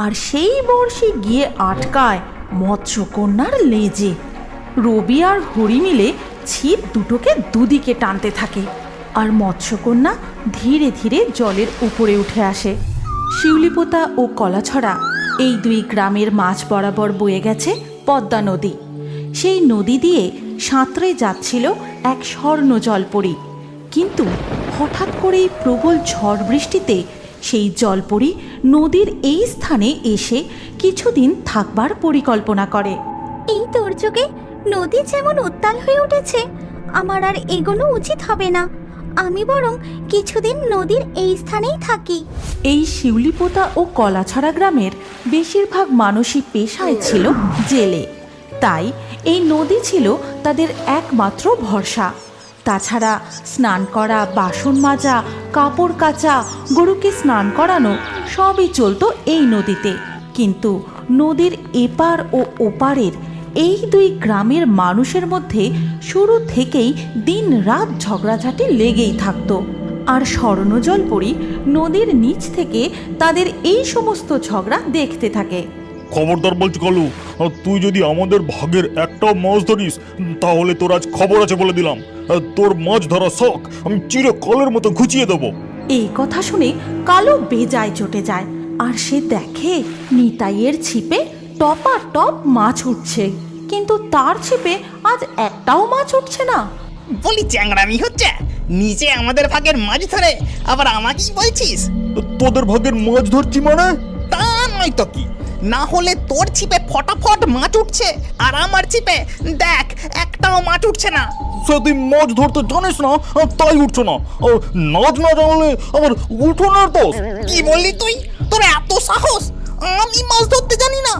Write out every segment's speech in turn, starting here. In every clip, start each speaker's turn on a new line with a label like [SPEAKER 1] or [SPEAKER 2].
[SPEAKER 1] আর সেই বড়শি গিয়ে আটকায় মৎস্যকন্যার লেজে। রবি আর হরি মিলে ছিপ দুটোকে দুদিকে টানতে থাকে, আর মৎস্যকন্যা ধীরে ধীরে জলের উপরে উঠে আসে। শিউলিপোতা ও কলাছড়া এই দুই গ্রামের মাঝ বরাবর বয়ে গেছে পদ্মা নদী। সেই নদী দিয়ে সাঁতরে যাচ্ছিল এক স্বর্ণ জলপরী। কিন্তু হঠাৎ করেই প্রবল ঝড় বৃষ্টিতে সেই জলপরী নদীর এই স্থানে এসে কিছুদিন থাকবার পরিকল্পনা করে।
[SPEAKER 2] এই দুর্যোগে নদী যেমন উত্তাল হয়ে উঠেছে, আমার আর এগোনো উচিত হবে না। আমি বরং কিছুদিন নদীর এই স্থানেই থাকি।
[SPEAKER 1] এই শিউলিপোতা ও কলাছড়া গ্রামের বেশিরভাগ মানুষই পেশায় ছিল জেলে, তাই এই নদী ছিল তাদের একমাত্র ভরসা। তাছাড়া স্নান করা, বাসন মাজা, কাপড় কাচা, গরুকে স্নান করানো সবই চলতো এই নদীতে। কিন্তু নদীর এপার ও ওপারের এই দুই গ্রামের মানুষের মধ্যে শুরু থেকেই দিন রাত ঝগড়াঝাটি লেগেই থাকতো। আর স্বর্ণ জলপরী নদীর নিচ থেকে তাদের এই সমস্ত ঝগড়া দেখতে থাকে।
[SPEAKER 3] খবরদার বলছি কালু, তুই যদি আমাদের ভাগের একটাও মাছ ধরিস তাহলে তোর আজ খবর আছে বলে দিলাম। তোর মাছ ধরা শখ আমি চিরকালের মতো ঘুচিয়ে দেবো।
[SPEAKER 1] এই কথা শুনে কালো বেজায় চটে যায়, আর সে দেখে নিতাইয়ের ছিপে টপাটপ মাছ উঠছে, কিন্তু তার ছিপে আজ একটাও মাছ উঠছে না।
[SPEAKER 4] বলি চ্যাংড়ামি হচ্ছে, নিচে আমাদের ভাগের মাছ ধরে আবার আমাকেই বলছিস?
[SPEAKER 3] তোদের ভাগের মাছ ধরছি মানে?
[SPEAKER 4] তা নয় তো কি, না হলে তোর ছিপে ফটাফট মাছ উঠছে আর আমার ছিপে দেখ একটাও মাছ উঠছে না।
[SPEAKER 3] সে তুই মাছ ধরতে জানিস না তাই উঠছো না, নাচ না জানলে আবার উঠোনের দোষ।
[SPEAKER 4] কি বললি তুই? তোর এত সাহস? আমি মাছ ধরতে জানি না?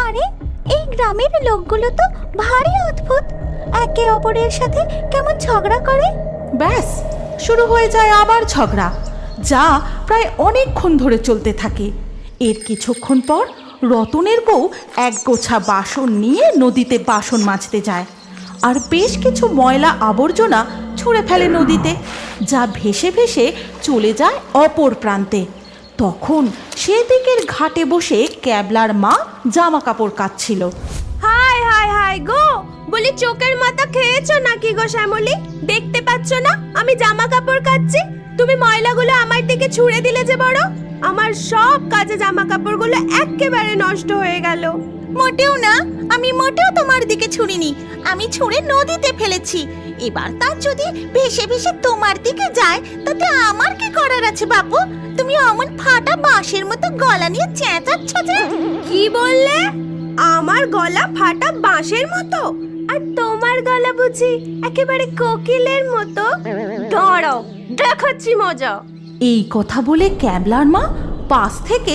[SPEAKER 2] আরে এই গ্রামের লোকগুলো তো ভারী অদ্ভুত, একে অপরের সাথে কেমন ঝগড়া করে।
[SPEAKER 1] ব্যাস শুরু হয়ে যায় আবার ঝগড়া, যা প্রায় অনেকক্ষণ ধরে চলতে থাকে। এর কিছুক্ষণ পর রতনের বউ এক গোছা বাসন নিয়ে নদীতে বাসন মাজতে যায়, আর বেশ কিছু ময়লা আবর্জনা ছুঁড়ে ফেলে নদীতে, যা ভেসে ভেসে চলে যায় অপর প্রান্তে। তখন সেদিকের ঘাটে বসে ক্যাবলার মা জামা কাপড় কাচ্ছিল।
[SPEAKER 5] হাই হাই হাই গো, বলি চোখের মাথা খেয়েছো নাকি গো শ্যামলী? দেখতে পাচ্ছ না আমি জামা কাপড় কাচ্ছি? তুমি ময়লাগুলো আমার দিকে ছুঁড়ে দিলে যে বড়, আমার সব কাজে জামা কাপড়গুলো একেবারে নষ্ট হয়ে গেল।
[SPEAKER 2] মোটেও না, আমি মোটেও তোমার দিকে ছুঁড়িনি, আমি ছুঁড়ে নদীতে ফেলেছি। এবার তার যদি ভেসে ভেসে তোমার দিকে যায় তাতে আমার কি করার আছে বাপু? তুমি অমন ফাটা বাঁশের মতো গলা নিয়ে চেঁচাচ্ছ যে।
[SPEAKER 5] কি বললে? আমার গলা ফাটা বাঁশের মতো? আর তোমার গলা বুঝি একেবারে কোকিলের মতো? দাঁড়াও, দেখাচ্ছি মজা।
[SPEAKER 1] এই কথা বলে ক্যাবলার মা পাশ থেকে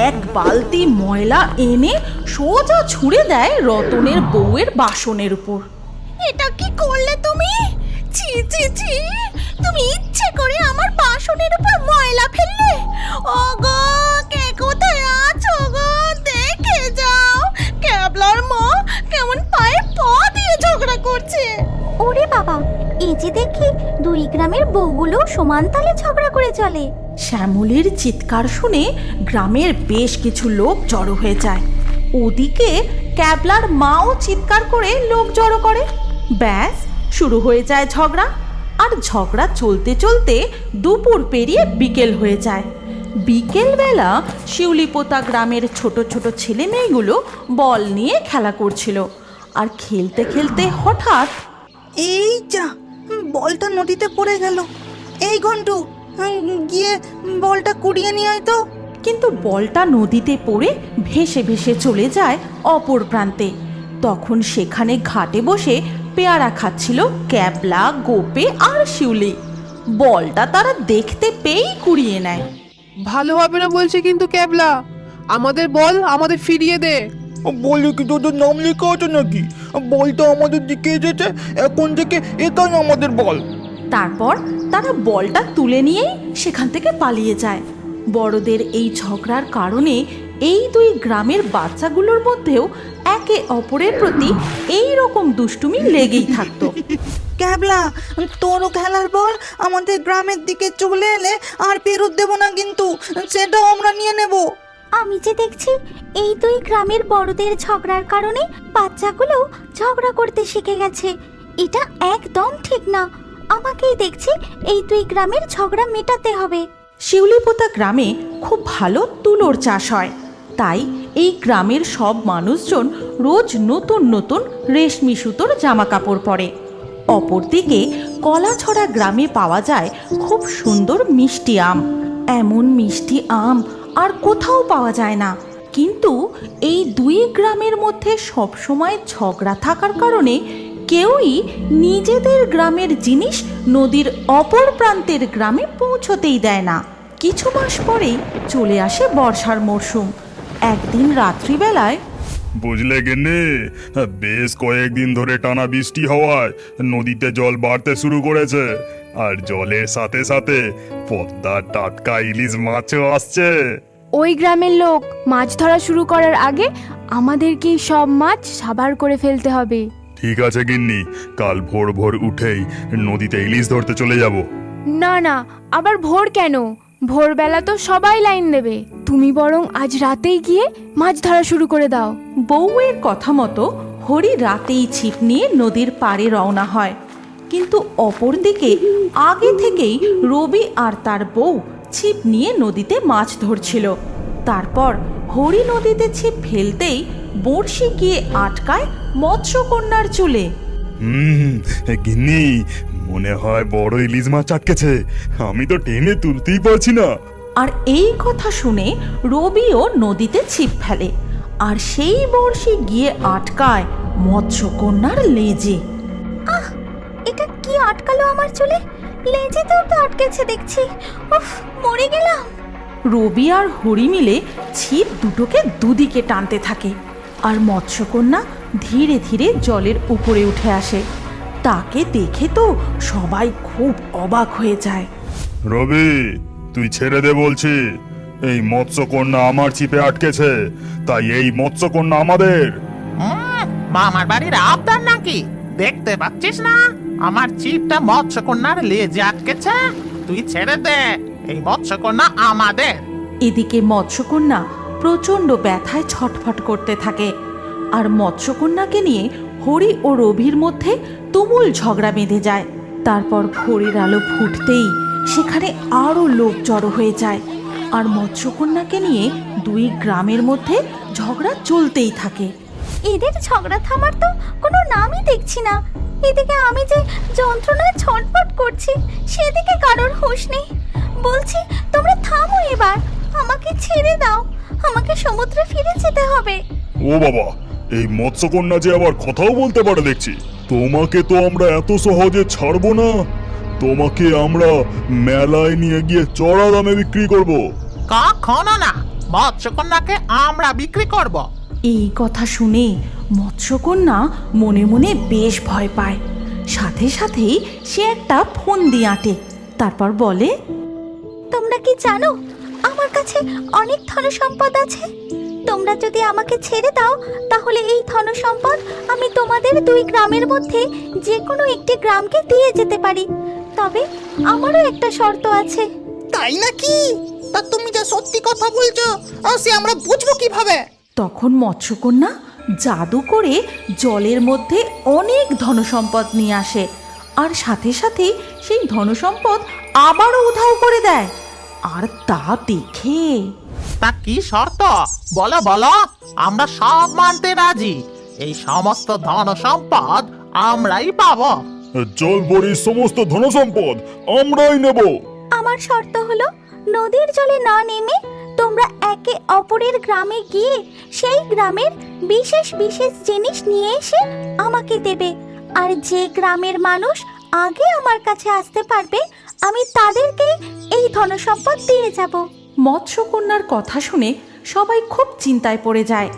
[SPEAKER 1] এক বালতি ময়লা এনে সোজা ছুঁড়ে দেয় রতনের বউয়ের বাসনের উপর।
[SPEAKER 2] এটা কি করলে তুমি? ছি ছি ছি, তুমি ইচ্ছে করে আমার বাসনের উপর ময়লা ফেললে? ওগো, কে কোথায় আছো গো? দেখে যাও, ক্যাবলার মা কেমন পায়ে পা দিয়ে ঝগড়া করছে। ওরে বাবা, এই যে দেখি দুই গ্রামের বউগুলো সমান তালে ঝগড়া করে চলে।
[SPEAKER 1] শ্যামলীর চিৎকার শুনে গ্রামের বেশ কিছু লোক জড়ো হয়ে যায়। ওদিকে ক্যাবলার মাও চিৎকার করে লোক জড়ো করে। ব্যাস শুরু হয়ে যায় ঝগড়া। আর ঝগড়া চলতে চলতে দুপুর পেরিয়ে বিকেল হয়ে যায়। বিকেলবেলা শিউলিপোতা গ্রামের ছোট ছোট ছেলে মেয়েগুলো বল নিয়ে খেলা করছিল, আর খেলতে খেলতে হঠাৎ
[SPEAKER 6] এই যা, বলটা নদীতে পড়ে গেল। এই ঘন্টু, গিয়ে বলটা কুড়িয়ে নিয়ে আয় তো।
[SPEAKER 1] কিন্তু বলটা নদীতে পড়ে ভেসে ভেসে চলে যায় অপর প্রান্তে। তখন সেখানে ঘাটে বসে পেয়ারা খাচ্ছিল ক্যাবলা, গোপে আর শিউলি। বলটা তারা দেখতে পেয়েই কুড়িয়ে নেয়।
[SPEAKER 7] ভালো হবে না বলছে কিন্তু ক্যাবলা, আমাদের বল আমাদের ফিরিয়ে দে।
[SPEAKER 3] বলি কি তোদের নাম লেখা আছে নাকি? বলটা আমাদের দিকে এসেছে, এখন থেকে এটাই আমাদের বল।
[SPEAKER 1] তারপর তারা বলটা তুলে নিয়েই সেখান থেকে পালিয়ে যায়। বড়দের এই ঝগড়ার কারণে এই দুই গ্রামের বাচ্চাগুলোর মধ্যেও একে অপরের প্রতি এই রকম দুষ্টুমি লেগেই থাকতো।
[SPEAKER 6] ক্যাবলা, তোরও খেলার বল আমাদের গ্রামের দিকে চলে এলে আর ফেরত দেবো না, কিন্তু সেটাও আমরা নিয়ে নেব।
[SPEAKER 2] আমি যে দেখছি এই দুই গ্রামের বড়দের ঝগড়ার কারণে বাচ্চাগুলো ঝগড়া করতে শিখে গেছে। এটা একদম ঠিক না। আমাকেই দেখছি এই দুই গ্রামের ঝগড়া মেটাতে হবে।
[SPEAKER 1] শিউলিপোতা গ্রামে খুব ভালো তুলোর চাষ হয়, তাই এই গ্রামের সব মানুষজন রোজ নতুন নতুন রেশমি সুতোর জামা কাপড় পরে। অপরদিকে কলাছড়া গ্রামে পাওয়া যায় খুব সুন্দর মিষ্টি আম। এমন মিষ্টি আম আর কোথাও পাওয়া যায় না। কিন্তু এই দুই গ্রামের মধ্যে সবসময় ঝগড়া থাকার কারণে কেউই নিজেদের গ্রামের জিনিস নদীর অপর প্রান্তের গ্রামে পৌঁছতেই দেয় না। কিছু মাস পরেই চলে আসে বর্ষার মরশুম। একদিন রাত্রিবেলায়
[SPEAKER 3] বুঝলে গেন্নে, বেশ কয়েকদিন ধরে টানা বৃষ্টি হওয়ায় নদীতে জল বাড়তে শুরু করেছে, আর জলের সাথে সাথে পদ্মার টাটকা ইলিশ মাছও আসছে।
[SPEAKER 5] ওই গ্রামের লোক মাছ ধরা শুরু করার আগে আমাদেরকে সব মাছ সাবার করে ফেলতে হবে।
[SPEAKER 3] ঠিক আছে গিন্নি, কাল ভোর ভোর উঠেই নদীতে ইলিশ ধরতে চলে যাব।
[SPEAKER 5] না না, আবার ভোর কেন? ভোরবেলা তো সবাই লাইন দেবে। তুমি বরং আজ রাতেই গিয়ে মাছ ধরা শুরু করে দাও।
[SPEAKER 1] বউয়ের কথা মতো হরি রাতেই ছিপ নিয়ে নদীর পাড়ে রওনা হয়। কিন্তু অপরদিকে আগে থেকেই রবি আর তার বউ ছিপ নিয়ে নদীতে মাছ ধরছিল। তারপর হরি নদীতে ছিপ ফেলতেই বড়শি গিয়ে আটকায় মৎস্যকন্যার চুলে।
[SPEAKER 3] গিন্নি, মনে হয় বড় ইলিশ মাছ আটকেছে, আমি তো টেনে তুলতেই পারছি না।
[SPEAKER 1] আর এই কথা শুনে রবিও নদীতে ছিপ ফেলে, আর সেই বড়শি গিয়ে আটকায় মৎস্যকন্যার লেজে।
[SPEAKER 2] এটা কি আটকালো আমার চুলে? লেজেতেও তো আটকেছে দেখছি। উফ, মরে গেলাম।
[SPEAKER 1] রবি আর হরি মিলে ছিপ দুটোকে দুদিকে টানতে থাকে, আর মৎস্যকন্যা ধীরে ধীরে জলের উপরে উঠে আসে। তাকে দেখে তো সবাই খুব অবাক হয়ে যায়।
[SPEAKER 3] রবি, তুই ছেড়ে দে বলছি। এই মৎস্যকন্যা আমার চিপে আটকেছে, তাই এই মৎস্যকন্যা আমাদের।
[SPEAKER 8] মামার বাড়ির আবদার নাকি? দেখতে পাচ্ছিস না আমার চিপটা মৎস্যকন্যার লেজে আটকেছে? তুই ছেড়ে দে, এই মৎস্যকন্যা আমাদের।
[SPEAKER 1] এদিকে মৎস্যকন্যা প্রচণ্ড ব্যথায় ছটফট করতে থাকে, আর মৎস্যকন্যাকে নিয়ে হরি ও রবির মধ্যে তুমুল ঝগড়া বেঁধে যায়। তারপর ভোরের আলো ফুটতেই সেখানে আরও লোক জড়ো হয়ে যায়, আর মৎস্যকন্যাকে নিয়ে দুই গ্রামের মধ্যে ঝগড়া চলতেই থাকে।
[SPEAKER 2] এদের ঝগড়া থামার তো কোনো নামই দেখছি না। এদিকে আমি যে যন্ত্রণায় ছটফট করছি, সেদিকে কারোর হুঁশ নেই। বলছি, তোমরা থামো এবার, আমাকে ছেড়ে দাও। আমাকে সমুদ্রে ফিরে যেতে হবে।
[SPEAKER 3] ও বাবা, এই মৎস্যকন্যা যে আবার কথাও বলতে পারে দেখছি। তোমাকে তো আমরা এত সহজে ছাড়বো না। তোমাকে আমরা মেলায় নিয়ে গিয়ে চড়া দামে বিক্রি করব।
[SPEAKER 8] কখনো না, মৎস্যকন্যাকে আমরা বিক্রি করব।
[SPEAKER 1] এই কথা শুনে মৎস্যকন্যা মনে মনে বেশ ভয় পায়। সাথে সাথেই সে একটা ফোন দিয়ে আঁটে। তারপর বলে,
[SPEAKER 2] তোমরা কি জানো আমার কাছে অনেক ধনসম্পদ আছে? তোমরা যদি আমাকে ছেড়ে দাও, তাহলে এই ধনসম্পদ আমি তোমাদের দুই গ্রামের মধ্যে যে কোনো একটি গ্রামকে দিয়ে যেতে পারি। তবে আমারও একটা শর্ত আছে।
[SPEAKER 4] তাই নাকি? তা তুমি যে সত্যি কথা বলছো, সে আমরা বুঝবো কিভাবে?
[SPEAKER 1] তখন মৎস্যকন্যা জাদু করে জলের মধ্যে অনেক ধনসম্পদ নিয়ে আসে, আর সাথে সাথে সেই ধনসম্পদ আবারও উধাও করে দেয়। আর তা দেখে
[SPEAKER 8] তা কি শর্ত? বলো বলো, আমরা সব মানতে রাজি। এই সমস্ত ধন সম্পদ আমরাই পাবো।
[SPEAKER 3] জল বড়ির সমস্ত ধনসম্পদ আমরাই নেব।
[SPEAKER 2] আমার শর্ত হলো, নদীর জলে না নেমে তোমরা একে অপরের গ্রামে গিয়ে সেই গ্রামের বিশেষ বিশেষ জিনিস নিয়ে এসে আমাকে দেবে। আর যে গ্রামের মানুষ আগে আমার কাছে আসতে পারবে, আমি তাদেরকে এই ধনসম্পদ দিয়ে যাব।
[SPEAKER 1] মৎস্যকন্যার কথা শুনে সবাই খুব চিন্তায় পড়ে যায়।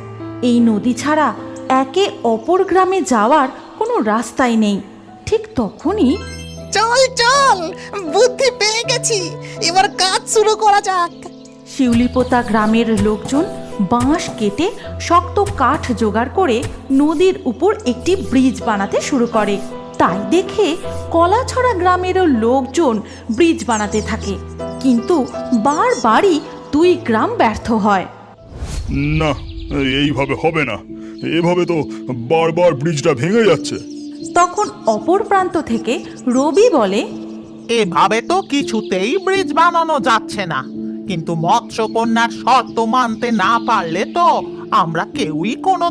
[SPEAKER 1] এই নদী ছাড়া একে অপর গ্রামে যাওয়ার কোনো রাস্তাই নেই। ঠিক তখনই
[SPEAKER 4] চল চল, বুদ্ধি পেয়ে গেছি, এবার কাজ শুরু করা যাক।
[SPEAKER 1] শিউলিপোতা গ্রামের লোকজন বাঁশ কেটে শক্ত কাঠ জোগাড় করে নদীর উপর একটি ব্রিজ বানাতে শুরু করে। তাই দেখে কলাছড়া গ্রামেরও লোকজন ব্রিজ বানাতে থাকে, কিন্তু বারবারই দুই গ্রাম ব্যর্থ হয়।
[SPEAKER 3] না, এইভাবে হবে না। এভাবে তো বারবার ব্রিজটা ভেঙে যাচ্ছে।
[SPEAKER 1] তখন অপর প্রান্ত থেকে রবি বলে,
[SPEAKER 8] এভাবে তো কিছুতেই ব্রিজ বানানো যাচ্ছে না, কিন্তু মৎস্যকন্যার শর্ত মানতে না পারলে তো আমরা কেউই কোনো